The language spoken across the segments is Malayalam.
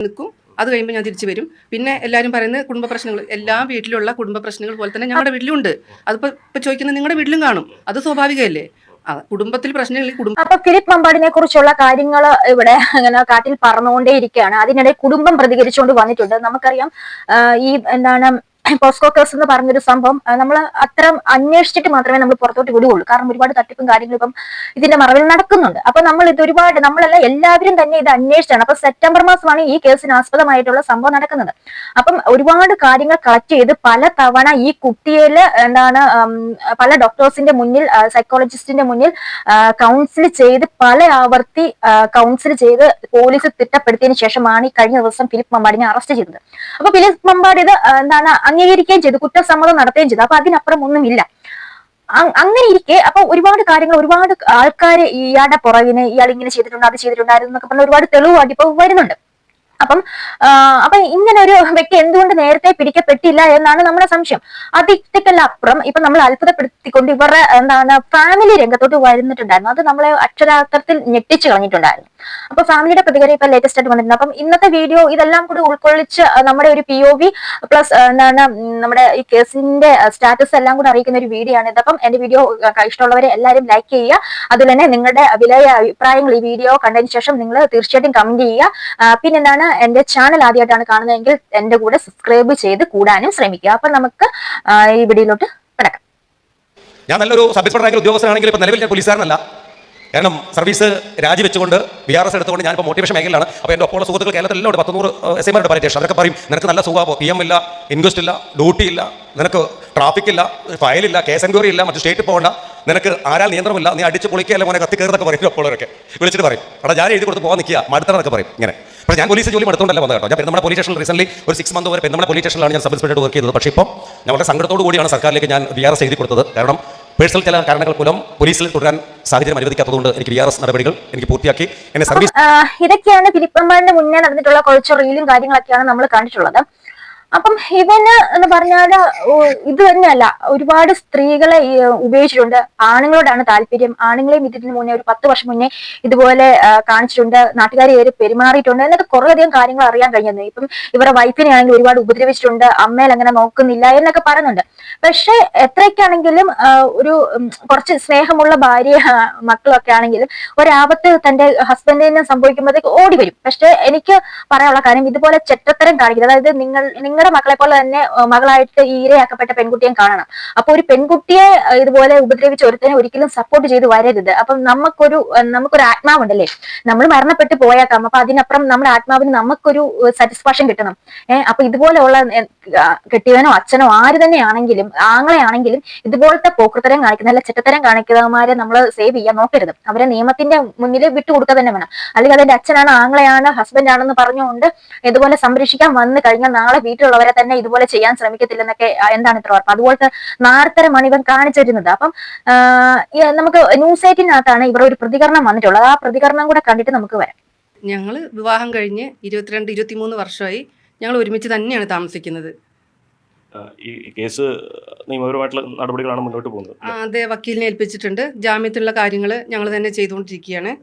നിൽക്കും. അത് കഴിയുമ്പോൾ ഞാൻ തിരിച്ചു വരും. പിന്നെ എല്ലാവരും പറയുന്നത് കുടുംബ പ്രശ്നങ്ങൾ, എല്ലാ വീട്ടിലുള്ള കുടുംബ പ്രശ്നങ്ങൾ പോലെ തന്നെ ഞങ്ങളുടെ വീട്ടിലും ഉണ്ട്. അതിപ്പോൾ ചോദിക്കുന്നത് നിങ്ങളുടെ വീട്ടിലും കാണും, അത് സ്വാഭാവികമല്ലേ. കുടുംബത്തിൽ പ്രശ്നങ്ങൾ. അപ്പൊ ഫിലിപ്പ് മമ്പാടിനെ കുറിച്ചുള്ള കാര്യങ്ങൾ ഇവിടെ അങ്ങനെ കാറ്റിൽ പറന്നുകൊണ്ടേ ഇരിക്കുകയാണ്. അതിനിടെ കുടുംബം പ്രതികരിച്ചുകൊണ്ട് വന്നിട്ടുണ്ട്. നമുക്കറിയാം ഈ എന്താണ് പോസ്കോ കേസ് എന്ന് പറഞ്ഞൊരു സംഭവം നമ്മൾ അത്തരം അന്വേഷിച്ചിട്ട് മാത്രമേ നമ്മൾ പുറത്തോട്ട് വിടുകയുള്ളൂ. കാരണം ഒരുപാട് തട്ടിപ്പും കാര്യങ്ങളും ഇപ്പം ഇതിന്റെ മറവിൽ നടക്കുന്നുണ്ട്. അപ്പൊ നമ്മൾ ഇത് ഒരുപാട് നമ്മളല്ല എല്ലാവരും തന്നെ ഇത് അന്വേഷിച്ചാണ്. അപ്പൊ സെപ്റ്റംബർ മാസമാണ് ഈ കേസിന് ആസ്പദമായിട്ടുള്ള സംഭവം നടക്കുന്നത്. അപ്പം ഒരുപാട് കാര്യങ്ങൾ കളക്ട് ചെയ്ത് പല തവണ ഈ കുട്ടിയില് എന്താണ് പല ഡോക്ടേഴ്സിന്റെ മുന്നിൽ സൈക്കോളജിസ്റ്റിന്റെ മുന്നിൽ കൗൺസിൽ ചെയ്ത് പല ആവർത്തി കൗൺസിൽ ചെയ്ത് പോലീസ് തിട്ടപ്പെടുത്തിയതിനു ശേഷമാണ് ഈ കഴിഞ്ഞ ദിവസം ഫിലിപ്പ് മമ്പാടിനെ അറസ്റ്റ് ചെയ്തത്. അപ്പൊ ഫിലിപ്പ് മമ്പാടി ഇത് എന്താണ് അംഗീകരിക്കുകയും ചെയ്തു, കുറ്റസമ്മതം നടത്തുകയും ചെയ്തു. അപ്പൊ അതിനപ്പുറം ഒന്നുമില്ല. അങ്ങനെ ഇരിക്കെ അപ്പൊ ഒരുപാട് കാര്യങ്ങൾ, ഒരുപാട് ആൾക്കാര് ഇയാളുടെ പുറകിന് ഇയാൾ ഇങ്ങനെ ചെയ്തിട്ടുണ്ട്, അത് ചെയ്തിട്ടുണ്ടായിരുന്നു എന്നൊക്കെ പറഞ്ഞ ഒരുപാട് തെളിവായിട്ട് ഇപ്പൊ വരുന്നുണ്ട്. അപ്പൊ ഇങ്ങനെ ഒരു വ്യക്തി എന്തുകൊണ്ട് നേരത്തെ പിടിക്കപ്പെട്ടില്ല എന്നാണ് നമ്മുടെ സംശയം. അതിക്കെല്ലാം അപ്പുറം ഇപ്പൊ നമ്മൾ അത്ഭുതപ്പെടുത്തിക്കൊണ്ട് ഇവരുടെ എന്താണ് ഫാമിലി രംഗത്തോട്ട് വരുന്നിട്ടുണ്ടായിരുന്നു. അത് നമ്മളെ അക്ഷരാർത്ഥത്തിൽ ഞെട്ടിച്ചു കളഞ്ഞിട്ടുണ്ടായിരുന്നു. അപ്പൊ ഫാമിലിയുടെ പ്രതികരണം ഇപ്പൊ ലേറ്റസ്റ്റ് ആയിട്ട് വന്നിട്ടുണ്ട്. അപ്പം ഇന്നത്തെ വീഡിയോ ഇതെല്ലാം കൂടി ഉൾക്കൊള്ളിച്ച് നമ്മുടെ ഒരു POV പ്ലസ് എന്താണ് നമ്മുടെ ഈ കേസിന്റെ സ്റ്റാറ്റസ് എല്ലാം കൂടി അറിയിക്കുന്ന ഒരു വീഡിയോ ആണ് ഇത്. അപ്പം എന്റെ വീഡിയോ ഇഷ്ടമുള്ളവരെ എല്ലാവരും ലൈക്ക് ചെയ്യുക. അതുപോലെ തന്നെ നിങ്ങളുടെ വിലയേറിയ അഭിപ്രായങ്ങൾ ഈ വീഡിയോ കണ്ടതിന് ശേഷം നിങ്ങൾ തീർച്ചയായിട്ടും കമന്റ് ചെയ്യുക. പിന്നെന്താണ് എന്റെ ചാനൽ ആദ്യമായിട്ടാണ് കാണുന്നതെങ്കിൽ എന്റെ കൂടെ സബ്സ്ക്രൈബ് ചെയ്ത് കൂടാനും ശ്രമിക്കുക. അപ്പൊ നമുക്ക് ഈ വീഡിയോയിലോട്ട് കിടക്കാം. ഞാൻ നല്ലൊരു സബ് ഇൻസ്പെക്ടർ റാങ്കിൽ ഉദ്യോഗസ്ഥനാണെങ്കിൽ ഇപ്പൊ നിലവിൽ ഞാൻ പോലീസുകാരനല്ല. കാരണം സർവീസ് രാജിവെച്ചുകൊണ്ട് VRS എടുത്തുകൊണ്ട് ഞാനിപ്പോൾ മോട്ടിവേഷൻ മേഖലയിലാണ്. അപ്പോൾ എൻ്റെ ഒപ്പമുള്ള സുഹൃത്തുക്കൾ കേരളത്തിലെല്ലാം 100 SIമാരുടെ പാരേറ്റേഷൻ. അവരൊക്കെ പറയും നിനക്ക് നല്ല സുഖമാണോ, PM ഇല്ല, ഇൻക്വസ്റ്റ് ഇല്ല, ഡ്യൂട്ടി ഇല്ല, നിനക്ക് ട്രാഫിക് ഇല്ല, ഫയലില്ല, കേസ് എൻക്വയറി ഇല്ല, മറ്റു സ്റ്റേറ്റിൽ പോകണ്ട, നിനക്ക് ആരാൽ നിയന്ത്രണമില്ല, നീ അടിച്ച് പൊളിക്കുകയല്ല മോനെ കത്തി കയറതൊക്കെ പറയും. ഒപ്പമുള്ളവരൊക്കെ വിളിച്ചിട്ട് പറയും അവിടെ ഞാൻ എഴുതി കൊടുത്ത് പോകാൻ നിൽക്കുക മടുത്തറന്നൊക്കെ പറയും. ഇങ്ങനെ അപ്പോൾ ഞാൻ പോലീസ് ജോലി മടുത്തോണ്ടല്ല വന്നത് കേട്ടോ. ഞാൻ നമ്മുടെ പോലീസ് സ്റ്റേഷനിൽ റീസെന്റ് ഒരു 6 മന്ത് വരെ നമ്മുടെ പോലീസ് സ്റ്റേഷനിലാണ് ഞാൻ സബ് ഇൻസ്പെക്ടർ വർക്ക് ചെയ്തത്. പക്ഷേ ഇപ്പോൾ ഞാൻ വളരെ സങ്കടത്തോടു കൂടിയാണ് സർക്കാരിലേക്ക് ഞാൻ VRS എഴുതി കൊടുത്തത്. കാരണം പേഴ്സണൽ ചില കാരണങ്ങൾ മൂലം പോലീസിൽ തുടരാൻ സാഹചര്യം അനുവദിക്കാത്തതുകൊണ്ട് എനിക്ക് VRS നടപടികൾ എനിക്ക് പൂർത്തിയാക്കി എന്നെ സർവീസ്. ഇതൊക്കെയാണ് ഫിലിപ്പ് മമ്പാടിന്റെ മുന്നേ നടന്നിട്ടുള്ള കുറച്ച് റീലും കാര്യങ്ങളൊക്കെയാണ് നമ്മൾ കണ്ടിട്ടുള്ളത്. അപ്പം ഇവന് എന്ന് പറഞ്ഞാല് ഇത് തന്നെയല്ല, ഒരുപാട് സ്ത്രീകളെ ഉപയോഗിച്ചിട്ടുണ്ട്. ആണുങ്ങളോടാണ് താല്പര്യം. ആണുങ്ങളെയും ഇതിന് മുന്നേ ഒരു 10 വർഷം മുന്നേ ഇതുപോലെ കാണിച്ചിട്ടുണ്ട്. നാട്ടുകാരെ ഏറെ പെരുമാറിയിട്ടുണ്ട് എന്നൊക്കെ കുറേയധികം കാര്യങ്ങൾ അറിയാൻ കഴിഞ്ഞത്. ഇപ്പം ഇവരുടെ വൈഫിനെ ആണെങ്കിൽ ഒരുപാട് ഉപദ്രവിച്ചിട്ടുണ്ട്, അമ്മയിൽ അങ്ങനെ നോക്കുന്നില്ല എന്നൊക്കെ പറയുന്നുണ്ട്. പക്ഷെ എത്രയൊക്കെയാണെങ്കിലും ഒരു കുറച്ച് സ്നേഹമുള്ള ഭാര്യ മക്കളൊക്കെ ആണെങ്കിലും ഒരാപത്ത് തന്റെ ഹസ്ബൻഡിന് സംഭവിക്കുമ്പോഴത്തേക്ക് ഓടി വരും. പക്ഷെ എനിക്ക് പറയാനുള്ള കാര്യം, ഇതുപോലെ ചെറ്റത്തരം കാണിക്കുന്നത്, അതായത് നിങ്ങളുടെ മക്കളെ പോലെ തന്നെ മകളായിട്ട് ഈ ഇരയാക്കപ്പെട്ട പെൺകുട്ടിയെ കാണണം. അപ്പൊ ഒരു പെൺകുട്ടിയെ ഇതുപോലെ ഉപദ്രവിച്ച ഒരുത്തനെ ഒരിക്കലും സപ്പോർട്ട് ചെയ്ത് വരരുത്. അപ്പം നമുക്കൊരു ആത്മാവുണ്ടല്ലേ, നമ്മൾ മരണപ്പെട്ട് പോയേക്കാം. അപ്പൊ അതിനപ്പുറം നമ്മുടെ ആത്മാവിന് നമുക്കൊരു സാറ്റിസ്ഫാക്ഷൻ കിട്ടണം. അപ്പൊ ഇതുപോലെയുള്ള കെട്ടിയവനോ അച്ഛനോ ആര് തന്നെയാണെങ്കിലും, ആങ്ങളെയാണെങ്കിലും ഇതുപോലത്തെ പോക്കൃത്തരം കാണിക്കുന്ന അല്ല ചെറ്റത്തരം കാണിക്കുന്നവന്മാരെ നമ്മൾ സേവ് ചെയ്യാൻ നോക്കരുത്. അവരെ നിയമത്തിന്റെ മുന്നിൽ വിട്ടുകൊടുക്കുക തന്നെ വേണം. അല്ലെങ്കിൽ അതെന്റെ അച്ഛനാണ്, ആങ്ങളെയാണ്, ഹസ്ബൻഡ് ആണെന്ന് പറഞ്ഞുകൊണ്ട് ഇതുപോലെ സംരക്ഷിക്കാൻ വന്നു കഴിഞ്ഞാൽ നാളെ വീട്ടിലുള്ളവരെ തന്നെ ഇതുപോലെ ചെയ്യാൻ ശ്രമിക്കത്തില്ലെന്നൊക്കെ എന്താണ് ഇത്ര ഉറപ്പ്? അതുപോലത്തെ നാർത്തരമാണ് ഇവൻ കാണിച്ചിരുന്നത്. അപ്പം നമുക്ക് ന്യൂസ് 18-നകത്താണ് ഇവരുടെ ഒരു പ്രതികരണം വന്നിട്ടുള്ളത്. ആ പ്രതികരണം കൂടെ കണ്ടിട്ട് നമുക്ക് വരാം. ഞങ്ങൾ വിവാഹം കഴിഞ്ഞ് 22-23 വർഷമായി ഞങ്ങൾ ഒരുമിച്ച് തന്നെയാണ് താമസിക്കുന്നത്. ഈ കേസ് നിയമപരമായിട്ടുള്ള നടപടികളാണ് മുന്നോട്ട് പോകുന്നത്. അതെ, വക്കീലിനെ ഏൽപ്പിച്ചിട്ടുണ്ട്. ജാമ്യത്തിലുള്ള കാര്യങ്ങൾ ഞങ്ങൾ തന്നെ ചെയ്തുകൊണ്ടിരിക്കുകയാണ്.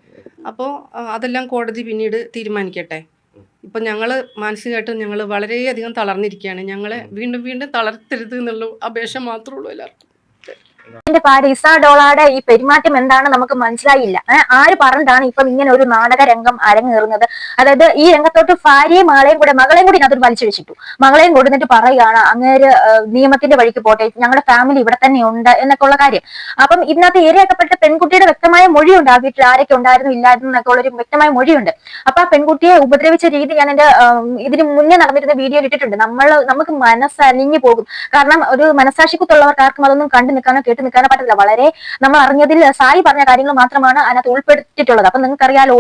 അപ്പോൾ അതെല്ലാം കോടതി പിന്നീട് തീരുമാനിക്കട്ടെ. ഇപ്പം ഞങ്ങൾ മാനസികമായിട്ട് ഞങ്ങൾ വളരെയധികം തളർന്നിരിക്കുകയാണ്. ഞങ്ങളെ വീണ്ടും വീണ്ടും തളർത്തരുത് എന്നുള്ള അപേക്ഷ മാത്രമേ ഉള്ളൂ എല്ലാവർക്കും. എന്റെ ഭാര്യ ഇസാഡോളയുടെ ഈ പെരുമാറ്റം എന്താണ് നമുക്ക് മനസ്സിലായില്ല. ആര് പറഞ്ഞിട്ടാണ് ഇപ്പം ഇങ്ങനെ ഒരു നാടക രംഗം അരങ്ങേറുന്നത്? അതായത് ഈ രംഗത്തോട്ട് ഭാര്യയും മകളെയും കൂടി അതൊരു വലിച്ചഴിച്ചിട്ടു. മകളെയും കൊടുത്തിട്ട് പറയുകയാണ് അങ്ങേര് നിയമത്തിന്റെ വഴിക്ക് പോട്ടെ, ഞങ്ങളുടെ ഫാമിലി ഇവിടെ തന്നെ ഉണ്ട് എന്നൊക്കെ ഉള്ള കാര്യം. അപ്പം ഇതിനകത്ത് ഇരയാക്കപ്പെട്ട പെൺകുട്ടിയുടെ വ്യക്തമായ മൊഴിയുണ്ട്. ആ വീട്ടിൽ ആരൊക്കെ ഉണ്ടായിരുന്നു ഇല്ലായിരുന്നു എന്നൊക്കെ ഉള്ളൊരു വ്യക്തമായ മൊഴിയുണ്ട്. അപ്പൊ ആ പെൺകുട്ടിയെ ഉപദ്രവിച്ച രീതി ഞാൻ എന്റെ ഇതിന് മുന്നേ നടന്നിരുന്ന വീഡിയോയിൽ ഇട്ടിട്ടുണ്ട്. നമുക്ക് മനസ്സലിഞ്ഞു പോകും. കാരണം ഒരു മനസാക്ഷിക്കുത്തുള്ളവർക്ക് ആർക്കും അതൊന്നും കണ്ടു നിൽക്കാനോ കേട്ട് നിൽക്കാനോ പറ്റില്ല. വളരെ നമ്മൾ അറിഞ്ഞതിൽ സായി പറഞ്ഞ കാര്യങ്ങൾ മാത്രമാണ് അതിനകത്ത് ഉൾപ്പെടുത്തിയിട്ടുള്ളത്. അപ്പൊ നിങ്ങൾക്കറിയാലോ,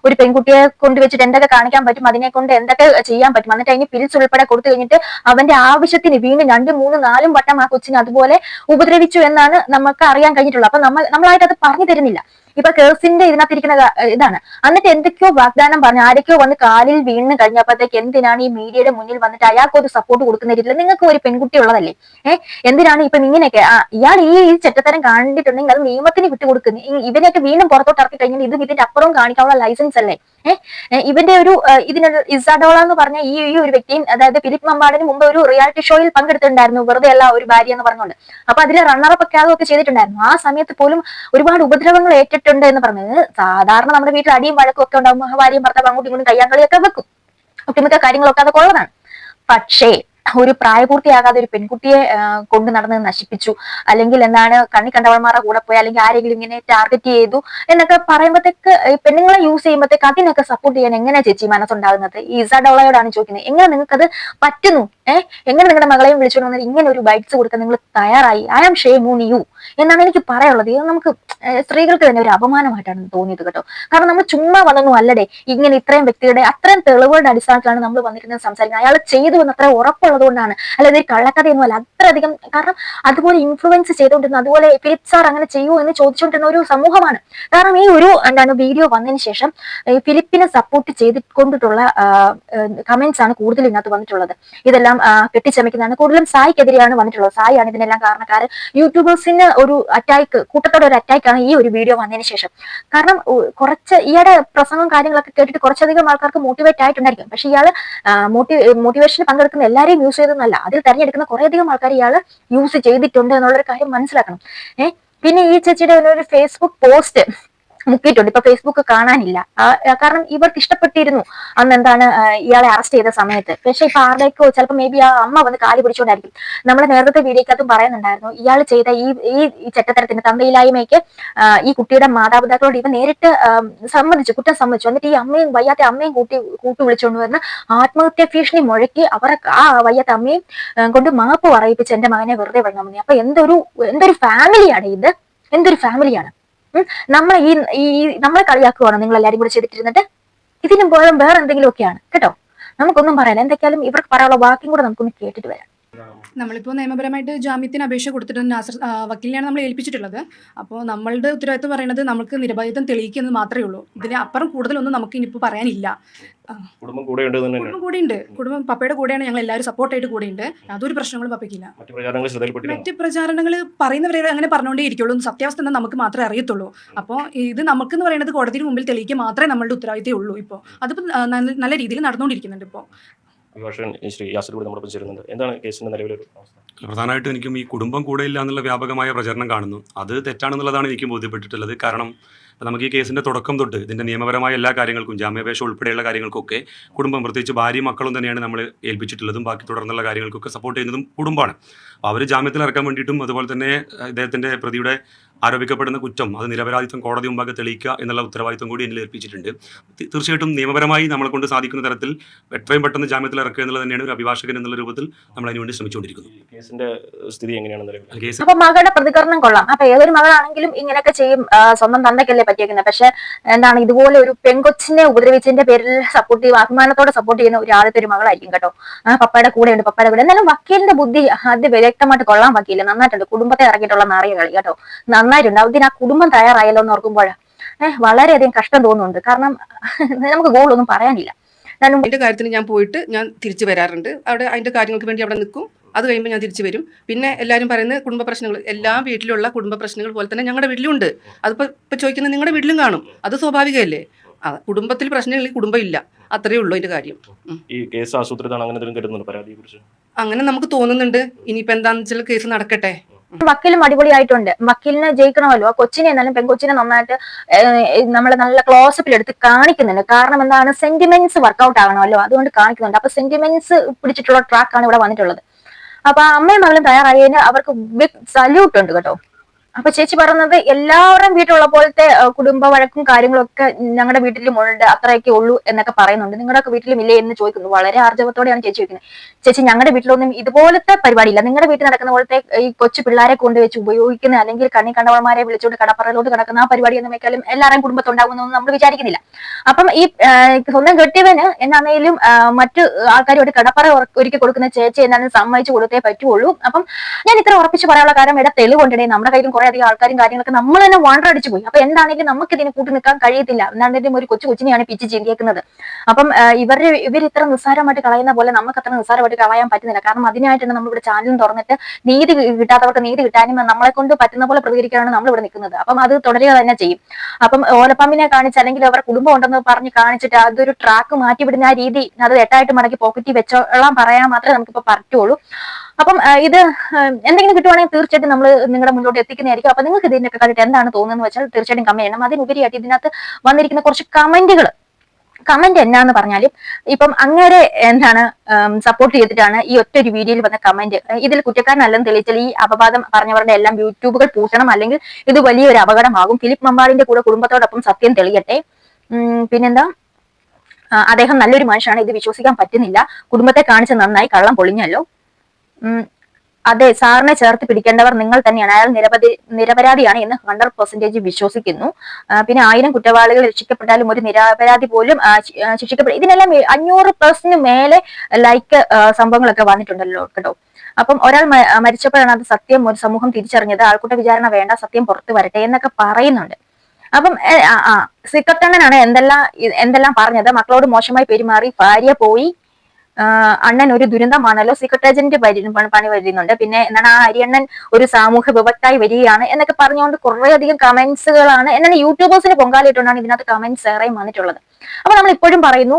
ഒരു പെൺകുട്ടിയെ കൊണ്ടുവച്ചിട്ട് എന്തൊക്കെ കാണിക്കാൻ പറ്റും, അതിനെ കൊണ്ട് എന്തൊക്കെ ചെയ്യാൻ പറ്റും. എന്നിട്ട് അതിന് പിരിച്ച് ഉൾപ്പെടെ കൊടുത്തു കഴിഞ്ഞിട്ട് അവന്റെ ആവശ്യത്തിന് വീണ്ടും 2, 3, 4 വട്ടം ആ കൊച്ചിനെ അതുപോലെ ഉപദ്രവിച്ചു എന്നാണ് നമുക്ക് അറിയാൻ കഴിഞ്ഞിട്ടുള്ളത്. അപ്പൊ നമ്മളായിട്ട് അത് പറഞ്ഞു തരുന്നില്ല. ഇപ്പൊ കേസിന്റെ ഇതിനകത്തിരിക്കുന്ന ഇതാണ്. എന്നിട്ട് എന്തൊക്കെയോ വാഗ്ദാനം പറഞ്ഞു, ആരൊക്കെയോ വന്ന് കാലിൽ വീണ് കഴിഞ്ഞപ്പോഴത്തേക്ക് എന്തിനാണ് ഈ മീഡിയയുടെ മുന്നിൽ വന്നിട്ട് അയാൾക്ക് ഒരു സപ്പോർട്ട് കൊടുക്കുന്ന രീതിയിൽ, നിങ്ങൾക്ക് ഒരു പെൺകുട്ടി ഉള്ളതല്ലേ, എന്തിനാണ് ഇപ്പൊ ഇങ്ങനെയൊക്കെ ഇയാൾ ഈ ചെറ്റത്തരം കണ്ടിട്ടുണ്ടെങ്കിൽ അത് നിയമത്തിന് വിട്ടുകൊടുക്കുന്നു. ഇവനെയൊക്കെ വീണ്ടും പുറത്തോട്ട് ഇറക്കി കഴിഞ്ഞാൽ ഇതും ഇതിന്റെ അപ്പുറവും കാണിക്കാനുള്ള ലൈസൻസ് അല്ലേ. ഇവന്റെ ഒരു ഇതിനൊരു ഇസാഡോള എന്ന് പറഞ്ഞ ഈ ഒരു വ്യക്തിയും, അതായത് ഫിലിപ്പ് മമ്പാടിന് മുമ്പ് ഒരു റിയാലിറ്റി ഷോയിൽ പങ്കെടുത്തിട്ടുണ്ടായിരുന്നു, വെറുതെ അല്ല ഒരു ഭാര്യ എന്ന് പറഞ്ഞുകൊണ്ട്. അപ്പൊ അതിൽ റണ്ണറപ്പ് ഒക്കെ ചെയ്തിട്ടുണ്ടായിരുന്നു. ആ സമയത്ത് പോലും ഒരുപാട് ഉപദ്രവങ്ങൾ ഏറ്റിട്ടുണ്ട് എന്ന് പറഞ്ഞത്. സാധാരണ നമ്മുടെ വീട്ടിൽ അടിയും വഴക്കും ഒക്കെ ഉണ്ടാവും, ഭാര്യയും ഭർത്താവ് അങ്ങോട്ടും ഇങ്ങോട്ടും കയ്യാങ്കളിയൊക്കെ വെക്കും, ഒട്ടുമിക്ക കാര്യങ്ങളൊക്കെ അതൊക്കെ ഉള്ളതാണ്. പക്ഷേ ഒരു പ്രായപൂർത്തിയാകാതെ ഒരു പെൺകുട്ടിയെ കൊണ്ട് നടന്ന് നശിപ്പിച്ചു, അല്ലെങ്കിൽ എന്താണ് കണ്ണി കണ്ടവന്മാരുടെ കൂടെ പോയി, അല്ലെങ്കിൽ ആരെങ്കിലും ഇങ്ങനെ ടാർഗറ്റ് ചെയ്തു എന്നൊക്കെ പറയുമ്പോഴത്തേക്ക്, പെണ്ണുങ്ങളെ യൂസ് ചെയ്യുമ്പോഴത്തേക്ക് അതിനൊക്കെ സപ്പോർട്ട് ചെയ്യാൻ എങ്ങനെ ചേച്ചി മനസ്സുണ്ടാകുന്നത്? ഈ ഇസാഡോളയോടാണ് ചോദിക്കുന്നത്. എങ്ങനെ നിങ്ങൾക്ക് അത് പറ്റുന്നു? എങ്ങനെ നിങ്ങളുടെ മകളെയും വിളിച്ചുകൊണ്ട് വന്നിട്ട് ഇങ്ങനെ ഒരു ബൈറ്റ്സ് കൊടുക്കാൻ നിങ്ങൾ തയ്യാറായി? I am shame on you എന്നാണ് എനിക്ക് പറയാനുള്ളത്. ഇത് നമുക്ക് സ്ത്രീകൾക്ക് തന്നെ ഒരു അപമാനമായിട്ടാണ് തോന്നിയത് കേട്ടോ. കാരണം നമ്മൾ ചുമ്മാ വന്നൊന്നും അല്ലടേ, ഇങ്ങനെ ഇത്രയും വ്യക്തിയുടെ അത്രയും തെളിവുകളുടെ അടിസ്ഥാനത്തിലാണ് നമ്മൾ വന്നിരുന്നത് സംസാരിക്കുന്നത്. അയാൾ ചെയ്തു എന്ന് അത്ര ഉറപ്പുള്ളത് കൊണ്ടാണ്, അല്ലാതെ ഒരു കള്ളക്കഥയൊന്നും അല്ല. അത്രയധികം, കാരണം അതുപോലെ ഇൻഫ്ലുവൻസ് ചെയ്തുകൊണ്ടിരുന്ന, അതുപോലെ ഫിലിപ്പ് സാർ അങ്ങനെ ചെയ്യൂ എന്ന് ചോദിച്ചുകൊണ്ടിരുന്ന ഒരു സമൂഹമാണ്. കാരണം ഈ ഒരു വീഡിയോ വന്നതിന് ശേഷം ഫിലിപ്പിനെ സപ്പോർട്ട് ചെയ്തുകൊണ്ടിട്ടുള്ള കമന്റ്സ് ആണ് കൂടുതൽ ഇതിനകത്ത് വന്നിട്ടുള്ളത്. ഇതെല്ലാം കെട്ടിച്ചമയ്ക്കുന്നതാണ്. കൂടുതലും സായിക്കെതിരെയാണ് വന്നിട്ടുള്ളത്. സായിയാണ് ഇതിനെല്ലാം കാരണക്കാരൻ. യൂട്യൂബേഴ്സിന് ഒരു അറ്റാക്ക്, കൂട്ടത്തോടെ ഒരു അറ്റാക്കാണ് ഈ ഒരു വീഡിയോ വന്നതിന് ശേഷം. കാരണം കുറച്ച് ഇയാളുടെ പ്രസംഗം കാര്യങ്ങളൊക്കെ കേട്ടിട്ട് കുറച്ചധികം ആൾക്കാർക്ക് മോട്ടിവേറ്റ് ആയിട്ടുണ്ടായിരിക്കും. പക്ഷെ ഇയാള് മോട്ടിവേഷന് പങ്കെടുക്കുന്ന എല്ലാവരെയും യൂസ് ചെയ്തെന്നല്ല, അതിൽ തെരഞ്ഞെടുക്കുന്ന കുറേയധികം ആൾക്കാർ ഇയാള് യൂസ് ചെയ്തിട്ടുണ്ട് എന്നുള്ളൊരു കാര്യം മനസ്സിലാക്കണം. പിന്നെ ഈ ചേച്ചിയുടെ ഒരു ഫേസ്ബുക്ക് പോസ്റ്റ് മുക്കിയിട്ടുണ്ട്. ഇപ്പൊ ഫേസ്ബുക്ക് കാണാനില്ല, കാരണം ഇവർക്ക് ഇഷ്ടപ്പെട്ടിരുന്നു അന്ന് എന്താണ് ഇയാളെ അറസ്റ്റ് ചെയ്ത സമയത്ത്. പക്ഷെ ഇപ്പൊ ആരുടെയൊക്കെ ചിലപ്പോൾ മേ ബി ആ അമ്മ വന്ന് കാല് പിടിച്ചോണ്ടായിരിക്കും. നമ്മളെ നേരത്തെ വീഡിയോക്കകത്തും പറയുന്നുണ്ടായിരുന്നു, ഇയാൾ ചെയ്ത ഈ ചെറ്റത്തരത്തിന്, തന്തയില്ലായ്മയ്ക്ക് ഈ കുട്ടിയുടെ മാതാപിതാക്കളോട് ഇവ നേരിട്ട് കുറ്റം സമ്മതിച്ചു. എന്നിട്ട് ഈ അമ്മയും വയ്യാത്ത അമ്മയും കൂട്ടി വിളിച്ചുകൊണ്ട് വന്ന് ആത്മഹത്യാ ഭീഷണി മുഴക്കി അവരെ ആ വയ്യാത്ത അമ്മയും കൊണ്ട് മാപ്പ് പറയിപ്പിച്ച് എന്റെ മകനെ വെറുതെ വിടണമെന്ന്. അപ്പൊ എന്തൊരു ഫാമിലിയാണ് ഇത്, എന്തൊരു ഫാമിലിയാണ്. നമ്മളെ കളിയാക്കുവാണോ നിങ്ങൾ എല്ലാരും കൂടെ ചെയ്തിട്ടിരുന്നിട്ട്? ഇതിനും പോലും വേറെ എന്തെങ്കിലും ഒക്കെയാണ് കേട്ടോ. നമുക്കൊന്നും പറയാല്ല. എന്തൊക്കെയാലും ഇവർക്ക് പറയാനുള്ള വാക്കും കൂടെ നമുക്കൊന്ന് കേട്ടിട്ട് വരാം. നമ്മളിപ്പോൾ നിയമപരമായിട്ട് ജാമ്യത്തിന് അപേക്ഷ കൊടുത്തിട്ടുണ്ട്. വക്കീലിനെയാണ് നമ്മൾ ഏൽപ്പിച്ചിട്ടുള്ളത്. അപ്പോൾ നമ്മളുടെ ഉത്തരവാദിത്വം പറയുന്നത് നമുക്ക് നിരപരാധിത്വം തെളിയിക്കുന്നത് മാത്രമേ ഉള്ളൂ. ഇതിന് അപ്പുറം കൂടുതലൊന്നും നമുക്ക് ഇനിയിപ്പോൾ പറയാനില്ല. കുടുംബം കൂടെയുണ്ട്, കുടുംബം കൂടെയുണ്ട്. കുടുംബം പപ്പയുടെ കൂടെയാണ്, ഞങ്ങൾ എല്ലാവരും സപ്പോർട്ടായിട്ട് കൂടെയുണ്ട്. യാതൊരു പ്രശ്നങ്ങളും പപ്പയ്ക്കില്ല. മറ്റ് പ്രചാരണങ്ങൾ പറയുന്നവരെ അങ്ങനെ പറഞ്ഞുകൊണ്ടേ ഇരിക്കുള്ളൂ. സത്യാവസ്ഥ എന്നാൽ നമുക്ക് മാത്രമേ അറിയത്തുള്ളൂ. അപ്പോൾ ഇത് നമുക്കെന്ന് പറയുന്നത് കോടതിയുടെ മുമ്പിൽ തെളിയിക്കുക മാത്രമേ നമ്മളുടെ ഉത്തരവാദിത്തമേ ഉള്ളൂ. ഇപ്പോൾ അതിപ്പോൾ നല്ല രീതിയിൽ നടന്നുകൊണ്ടിരിക്കുന്നുണ്ട്. ഇപ്പോൾ എന്താണ് കേസിന്റെ നിലവിലൊരു അവസ്ഥ? പ്രധാനമായിട്ടും എനിക്കും ഈ കുടുംബം കൂടെ ഇല്ല എന്നുള്ള വ്യാപകമായ പ്രചരണം കാണുന്നു. അത് തെറ്റാണെന്നുള്ളതാണ് എനിക്കും ബോധ്യപ്പെട്ടിട്ടുള്ളത്. കാരണം നമുക്ക് ഈ കേസിൻ്റെ തുടക്കം തൊട്ട് ഇതിൻ്റെ നിയമപരമായ എല്ലാ കാര്യങ്ങൾക്കും, ജാമ്യാപേക്ഷ ഉൾപ്പെടെയുള്ള കാര്യങ്ങൾക്കൊക്കെ കുടുംബം, പ്രത്യേകിച്ച് ഭാര്യയും മക്കളും തന്നെയാണ് നമ്മൾ ഏൽപ്പിച്ചിട്ടുള്ളതും. ബാക്കി തുടർന്നുള്ള കാര്യങ്ങൾക്കൊക്കെ സപ്പോർട്ട് ചെയ്യുന്നതും കുടുംബമാണ്. അപ്പോൾ അവർ ജാമ്യത്തിൽ ഇറക്കാൻ വേണ്ടിയിട്ടും, അതുപോലെ തന്നെ ഇദ്ദേഹത്തിൻ്റെ പ്രതിയുടെ ആരോപിക്കപ്പെടുന്ന കുറ്റം അത് നിരപരാധിത്വം കോടതി മുമ്പാകെ തെളിയിക്കുക എന്നുള്ള ഉത്തരവാദിത്വം കൂടി എന്നിൽ ഏൽപ്പിച്ചിട്ടുണ്ട്. തീർച്ചയായിട്ടും നിയമപരമായി നമ്മളെ കൊണ്ട് സാധിക്കുന്ന തരത്തിൽ എത്രയും പെട്ടെന്ന് ജാമ്യത്തിൽ ഇറക്കുക എന്നുള്ളത് തന്നെയാണ് ഒരു അഭിഭാഷകൻ എന്നുള്ള രൂപത്തിൽ നമ്മൾ അതിനുവേണ്ടി ശ്രമിച്ചുകൊണ്ടിരിക്കുന്നത്. കേസിന്റെ സ്ഥിതി എങ്ങനെയാണ്? അപ്പൊ മകളുടെ പ്രതികരണം കൊള്ളാം. അപ്പൊ ഏതൊരു മകളാണെങ്കിലും ഇങ്ങനെയൊക്കെ ചെയ്യും, സ്വന്തം തന്തയ്ക്കല്ലേ പറ്റിയേക്കുന്നത്. പക്ഷെ എന്താണ് ഇതുപോലെ ഒരു പെൺകൊച്ചിനെ ഉപദ്രവിച്ചതിന്റെ പേരിൽ സപ്പോർട്ട് ചെയ്യുക, അഭിമാനത്തോടെ സപ്പോർട്ട് ചെയ്യുന്ന ഒരു ആദ്യത്തെ ഒരു മകളായിരിക്കും കേട്ടോ. പപ്പയുടെ കൂടെയുണ്ട്, പപ്പയുടെ കൂടെ. എന്നാലും വക്കീലിന്റെ ബുദ്ധി അത് വ്യക്തമായിട്ട് കൊള്ളാൻ വക്കീല് നന്നായിട്ടുണ്ട്. കുടുംബത്തെ ഇറക്കിയിട്ടുള്ള നാറിയ കളി കേട്ടോ, നന്നായിട്ടുണ്ട്. അതിന് ആ കുടുംബം തയ്യാറായല്ലോ എന്ന് ഓർക്കുമ്പോഴാണ് വളരെയധികം കഷ്ടം തോന്നുന്നുണ്ട്. കാരണം നമുക്ക് ഗോളൊന്നും പറയാനില്ല. അതിന്റെ കാര്യത്തിന് ഞാൻ പോയിട്ട് ഞാൻ തിരിച്ചു വരാറുണ്ട്. അവിടെ അതിന്റെ കാര്യങ്ങൾക്ക് വേണ്ടി അവിടെ നിൽക്കും. അത് കഴിയുമ്പോൾ ഞാൻ തിരിച്ചു വരും. പിന്നെ എല്ലാവരും പറയുന്നത് കുടുംബ പ്രശ്നങ്ങൾ, എല്ലാ വീട്ടിലുള്ള കുടുംബ പ്രശ്നങ്ങൾ പോലെ തന്നെ ഞങ്ങളുടെ വീട്ടിലും ഉണ്ട്. അതിപ്പോൾ ചോദിക്കുന്നത് നിങ്ങളുടെ വീട്ടിലും കാണും, അത് സ്വാഭാവികമല്ലേ. കുടുംബത്തിൽ പ്രശ്നങ്ങളിൽ കുടുംബം ഇല്ല, അത്രയേ ഉള്ളൂ അതിന്റെ കാര്യം. ഈ കേസ് ആസൂത്രിതമാണ് അങ്ങനെ എന്തെങ്കിലും കരുതുന്നുണ്ട് പരാതിയെ കുറിച്ച്? അങ്ങനെ നമുക്ക് തോന്നുന്നുണ്ട്. ഇനിയിപ്പോൾ എന്താണെന്ന് വെച്ചാൽ കേസ് നടക്കട്ടെ. വക്കീലും അടിപൊളിയായിട്ടുണ്ട്. വക്കീലിനെ ജയിക്കണമല്ലോ. ആ കൊച്ചിനെ എന്നാലും പെൺകൊച്ചിനെ നന്നായിട്ട് നമ്മളെ നല്ല ക്ലോസപ്പിൽ എടുത്ത് കാണിക്കുന്നുണ്ട്. കാരണം എന്താണ്, സെന്റിമെന്റ്സ് വർക്ക്ഔട്ട് ആകണമല്ലോ, അതുകൊണ്ട് കാണിക്കുന്നുണ്ട്. അപ്പൊ സെന്റിമെന്റ്സ് പിടിച്ചിട്ടുള്ള ട്രാക്കാണ് ഇവിടെ വന്നിട്ടുള്ളത്. അപ്പൊ അമ്മയും മകളും തയ്യാറായതിന് അവർക്ക് ബിഗ് സല്യൂട്ട് ഉണ്ട് കേട്ടോ. അപ്പൊ ചേച്ചി പറഞ്ഞത് എല്ലാവരുടെയും വീട്ടിലുള്ള പോലത്തെ കുടുംബ വഴക്കും കാര്യങ്ങളും ഒക്കെ ഞങ്ങളുടെ വീട്ടിലും ഉണ്ട്, അത്രയൊക്കെ ഉള്ളൂ എന്നൊക്കെ പറയുന്നുണ്ട്. നിങ്ങളുടെ വീട്ടിലും ഇല്ലേ എന്ന് ചോദിക്കുന്നു. വളരെ ആർജവത്തോടെയാണ് ചേച്ചി ചോദിക്കുന്നത്. ചേച്ചി, ഞങ്ങളുടെ വീട്ടിലൊന്നും ഇതുപോലത്തെ പരിപാടിയില്ല. നിങ്ങളുടെ വീട്ടിൽ നടക്കുന്ന പോലത്തെ ഈ കൊച്ചു പിള്ളേരെ കൊണ്ടുവച്ച് ഉപയോഗിക്കുന്ന, അല്ലെങ്കിൽ കണ്ണി കണ്ടവന്മാരെ വിളിച്ചുകൊണ്ട് കടപ്പറയിലോട്ട് കിടക്കുന്ന ആ പരിപാടിയൊന്നും വെക്കാലും എല്ലാവരുടെയും കുടുംബത്തുണ്ടാകുമെന്നൊന്നും നമ്മൾ വിചാരിക്കുന്നില്ല. അപ്പം ഈ സ്വന്തം കെട്ടിയവന് എന്നാണേലും മറ്റു ആൾക്കാരുമായിട്ട് കടപ്പറ ഒരുക്കി കൊടുക്കുന്ന ചേച്ചി എന്നാലും സമ്മതിച്ചു കൊടുത്തേ പറ്റുള്ളൂ. അപ്പം ഞാൻ ഇത്ര ഉറപ്പിച്ച് പറയാനുള്ള കാര്യം ഇവിടെ തെളിവുണ്ടേ. നമ്മുടെ കയ്യിലും കുറെ അധികം ആൾക്കാരും കാര്യങ്ങളൊക്കെ നമ്മൾ തന്നെ വണ്ടർ അടിച്ചു പോയി. അപ്പൊ എന്താണെങ്കിലും നമുക്ക് ഇതിനെ കൂട്ടി നിൽക്കാൻ കഴിയത്തില്ല. എന്താണെങ്കിലും ഒരു കൊച്ചിനെയാണ് പിച്ച് ചിന്തിക്കുന്നത്. അപ്പം ഇവർ ഇത്ര നിസ്സാരമായിട്ട് കളയുന്ന പോലെ നമുക്ക് അത്ര നിസ്സാരമായിട്ട് കളയാൻ പറ്റുന്നില്ല. കാരണം അതിനായിട്ടാണ് നമ്മളിവിടെ ചാനലും തുറന്നിട്ട് നീതി കിട്ടാത്തവർക്ക് നീതി കിട്ടാനും നമ്മളെ കൊണ്ട് പറ്റുന്ന പോലെ പ്രതികരിക്കാനാണ് നമ്മൾ ഇവിടെ നിൽക്കുന്നത്. അപ്പം അത് തുടരുക തന്നെ ചെയ്യും. അപ്പം ഓലപ്പാമ്പിനെ കാണിച്ച് അല്ലെങ്കിൽ അവരുടെ കുടുംബം ഉണ്ടെന്ന് പറഞ്ഞ് കാണിച്ചിട്ട് അതൊരു ട്രാക്ക് മാറ്റിവിടുന്ന ആ രീതി അത് എട്ടായിട്ട് മടക്കി പോക്കറ്റിൽ വെച്ചോളാൻ പറയാൻ മാത്രമേ നമുക്കിപ്പോൾ പറ്റുള്ളൂ. അപ്പം ഇത് എന്തെങ്കിലും കിട്ടുവാണെങ്കിൽ തീർച്ചയായിട്ടും നമ്മൾ നിങ്ങളുടെ മുന്നോട്ട് എത്തിക്കുന്നതായിരിക്കും. അപ്പൊ നിങ്ങൾക്ക് ഇതിനൊക്കെ കണ്ടിട്ട് എന്താണ് തോന്നുന്നത് വെച്ചാൽ തീർച്ചയായിട്ടും കമന്റ് ചെയ്യണം. അതിനുപരിയായിട്ട് ഇതിനകത്ത് വന്നിരിക്കുന്ന കുറച്ച് കമന്റ് എന്നാന്ന് പറഞ്ഞാലും ഇപ്പം അങ്ങനെ എന്താണ് സപ്പോർട്ട് ചെയ്തിട്ടാണ് ഈ ഒറ്റ ഒരു വീഡിയോയിൽ വന്ന കമന്റ്. ഇതിൽ കുറ്റക്കാരനല്ലെന്ന് തെളിയിച്ചാൽ ഈ അപവാദം പറഞ്ഞവരുടെ എല്ലാം യൂട്യൂബുകൾ പൂട്ടണം, അല്ലെങ്കിൽ ഇത് വലിയൊരു അപകടമാകും. ഫിലിപ്പ് മമ്പാടിന്റെ കൂടെ കുടുംബത്തോടൊപ്പം സത്യം തെളിയട്ടെ. പിന്നെന്താ, അദ്ദേഹം നല്ലൊരു മനുഷ്യനാണ്, ഇത് വിശ്വസിക്കാൻ പറ്റുന്നില്ല. കുടുംബത്തെ കാണിച്ച് നന്നായി, കള്ളം പൊളിഞ്ഞല്ലോ. അതെ, സാറിനെ ചേർത്ത് പിടിക്കേണ്ടവർ നിങ്ങൾ തന്നെയാണ്. അയാൾ നിരപരാധിയാണ് എന്ന് 100% വിശ്വസിക്കുന്നു. പിന്നെ 1000 കുറ്റവാളികൾ രക്ഷിക്കപ്പെട്ടാലും ഒരു നിരപരാധി പോലും ശിക്ഷിക്കപ്പെടും. ഇതിനെല്ലാം 500+ മേലെ ലൈക്ക് സംഭവങ്ങളൊക്കെ വന്നിട്ടുണ്ടല്ലോ കേട്ടോ. അപ്പം ഒരാൾ മരിച്ചപ്പോഴാണ് അത് സത്യം ഒരു സമൂഹം തിരിച്ചറിഞ്ഞത്. ആൾക്കൂട്ട വിചാരണ വേണ്ട, സത്യം പുറത്തു വരട്ടെ എന്നൊക്കെ പറയുന്നുണ്ട്. അപ്പം സിക്കട്ടണ്ണനാണ് എന്തെല്ലാം പറഞ്ഞത്. മക്കളോട് മോശമായി പെരുമാറി, ഭാര്യ പോയി, അണ്ണൻ ഒരു ദുരന്തമാണല്ലോ, സീക്രട്ട് ഏജന്റ് പണി വരുന്നുണ്ട്. പിന്നെ എന്താണ്, ആ അരിയണ്ണൻ ഒരു സാമൂഹ്യ വിപത്തായി വരികയാണ് എന്നൊക്കെ പറഞ്ഞുകൊണ്ട് കുറെ അധികം കമന്റ്സുകളാണ്. എന്നാൽ യൂട്യൂബേഴ്സിന് പൊങ്കാലിട്ടുകൊണ്ടാണ് ഇതിനകത്ത് കമന്റ്സ് ഏറെയും വന്നിട്ടുള്ളത്. അപ്പൊ നമ്മൾ ഇപ്പോഴും പറയുന്നു,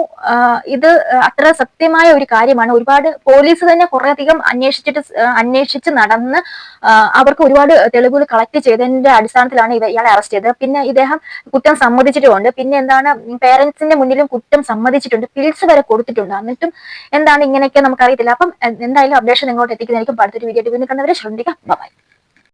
ഇത് അത്ര സത്യമായ ഒരു കാര്യമാണ്. ഒരുപാട് പോലീസ് തന്നെ കുറെ അധികം അന്വേഷിച്ച് നടന്ന് അവർക്ക് ഒരുപാട് തെളിവുകൾ കളക്ട് ചെയ്തതിന്റെ അടിസ്ഥാനത്തിലാണ് ഇയാളെ അറസ്റ്റ് ചെയ്തത്. പിന്നെ ഇദ്ദേഹം കുറ്റം സമ്മതിച്ചിട്ടുമുണ്ട്. പിന്നെ എന്താണ്, പേരൻസിന്റെ മുന്നിലും കുറ്റം സമ്മതിച്ചിട്ടുണ്ട്, പിൽസ് വരെ കൊടുത്തിട്ടുണ്ട്. എന്നിട്ടും എന്താണ് ഇങ്ങനെയൊക്കെ നമുക്കറിയത്തില്ല. അപ്പം എന്തായാലും അപ്ഡേഷൻ ഇങ്ങോട്ട് എത്തിക്കുന്നതായിരിക്കും. അടുത്തൊരു വീഡിയോ കണ്ടവരെ ശ്രദ്ധിക്കാം. ബൈ.